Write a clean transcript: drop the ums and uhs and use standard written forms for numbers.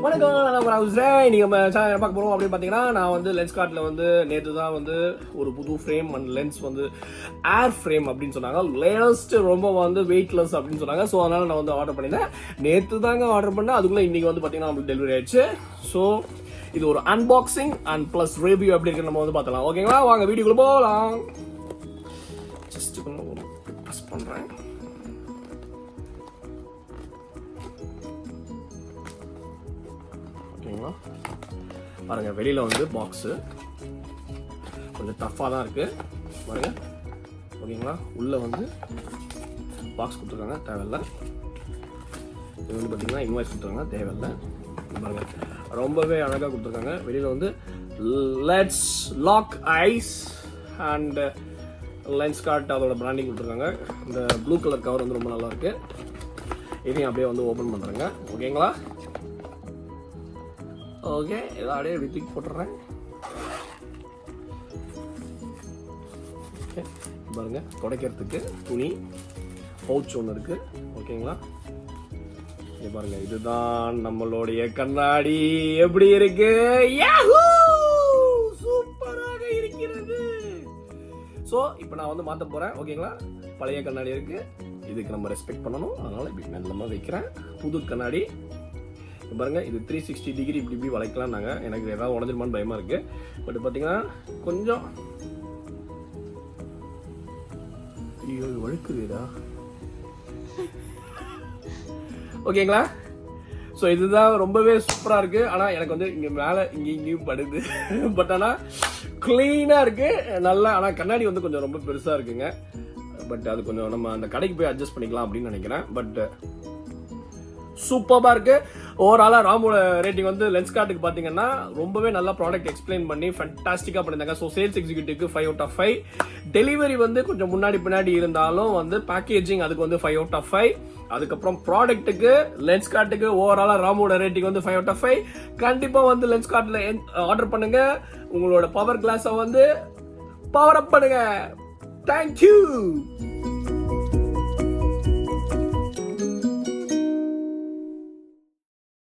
வணக்கம், நான் ஹவுஸ்ரேன். நீங்கள் நம்ம சேனல் பார்க்க போகிறோம் அப்படின்னு பார்த்தீங்கன்னா, நான் வந்து லென்ஸ்கார்ட்டில் வந்து நேற்று தான் வந்து ஒரு புது ஃப்ரேம் அண்ட் லென்ஸ் வந்து ஏர் ஃப்ரேம் அப்படின்னு சொன்னாங்க. லேட்டஸ்ட் ரொம்ப வந்து வெயிட்லெஸ் அப்படின்னு சொன்னாங்க. ஸோ அதனால் நான் வந்து ஆர்டர் பண்ணியிருந்தேன். நேற்று தாங்க ஆர்டர் பண்ணேன். அதுக்குள்ளே இன்றைக்கி வந்து பார்த்தீங்கன்னா நம்மளுக்கு டெலிவரி ஆயிடுச்சு. ஸோ இது ஒரு அன்பாக்சிங் அண்ட் ப்ளஸ் ரிவ்யூ எப்படி இருக்குன்னு நம்ம வந்து பார்த்தலாம். ஓகேங்களா, வாங்க வீடியோக்குள்ள போகலாம். ஜஸ்ட் கொஞ்சம் ப்ரெஸ் பண்ணுறேன். ஓகேங்களா, பாருங்க, வெளியில வந்து பாக்ஸு கொஞ்சம் டஃப்பாக தான் இருக்கு பாருங்க. ஓகேங்களா, உள்ள வந்து பாக்ஸ் கொடுத்துருக்காங்க, தேவையில்லை. இது வந்து பார்த்தீங்கன்னா இன்வாய்ஸ் கொடுத்துருக்காங்க, தேவையில்லை. பாருங்க, ரொம்பவே அழகாக கொடுத்துருக்காங்க. வெளியில வந்து let's lock eyes and Lenskart அதோட பிராண்டிங் கொடுத்துருக்காங்க. இந்த ப்ளூ கலர் கவர் வந்து ரொம்ப நல்லா இருக்கு. இதையும் அப்படியே வந்து ஓப்பன் பண்ணுறேங்க. ஓகேங்களா, ஓகே, இதை அப்படியே வித்திக்கு போட்டுறேன். ஓகே, பாருங்க, துடைக்கிறதுக்கு துணி பவுச் ஒன்று இருக்கு. ஓகேங்களா, இங்க பாருங்க, இதுதான் நம்மளுடைய கண்ணாடி. எப்படி இருக்கு? யாஹூ, சூப்பராக இருக்கிறது. ஸோ இப்போ நான் வந்து மாற்ற போறேன். ஓகேங்களா, பழைய கண்ணாடி இருக்கு, இதுக்கு நம்ம ரெஸ்பெக்ட் பண்ணணும். அதனால இப்படி நல்லமாக வைக்கிறேன். புது கண்ணாடி பாருங்க, இது 360 டிகிரி இப்படி வளைக்கலாம். நாங்கள் எனக்கு ஏதாவது உடஞ்சிருமான்னு பயமா இருக்கு. பட் பார்த்தீங்கன்னா கொஞ்சம் ஐயோ வழுக்குதுடா. ஓகேங்களா, ஸோ இதுதான் ரொம்பவே சூப்பராக இருக்கு. ஆனால் எனக்கு வந்து இங்கே மேலே இங்கேயும் படுது. பட் ஆனால் கிளீனாக இருக்கு நல்லா. ஆனால் கண்ணாடி வந்து கொஞ்சம் ரொம்ப பெருசாக இருக்குங்க. பட் அது கொஞ்சம் நம்ம அந்த கடைக்கு போய் அட்ஜஸ்ட் பண்ணிக்கலாம் அப்படின்னு நினைக்கிறேன். பட் சூப்பராக இருக்கு. ஓவராலாக ராமோட ரேட்டிங் வந்து லென்ஸ்கார்ட்டுக்கு பார்த்தீங்கன்னா ரொம்பவே நல்லா ப்ராடக்ட் எக்ஸ்பிளைன் பண்ணி ஃபேண்டாஸ்டிக்காக பண்ணியிருந்தாங்க. So sales எக்ஸிக்யூட்டிவ்க்கு 5/5. டெலிவரி வந்து கொஞ்சம் முன்னாடி பின்னாடி இருந்தாலும் வந்து பேக்கேஜிங் அதுக்கு வந்து 5/5. அதுக்கப்புறம் ப்ராடக்ட்டுக்கு லென்ஸ்கார்ட்டுக்கு ஓவராலாக ராமோட ரேட்டிங் வந்து 5/5. கண்டிப்பாக வந்து லென்ஸ்கார்ட்டில் ஆர்டர் பண்ணுங்க. உங்களோட பவர் கிளாஸை வந்து பவர் அப் பண்ணுங்க. தேங்க்யூ.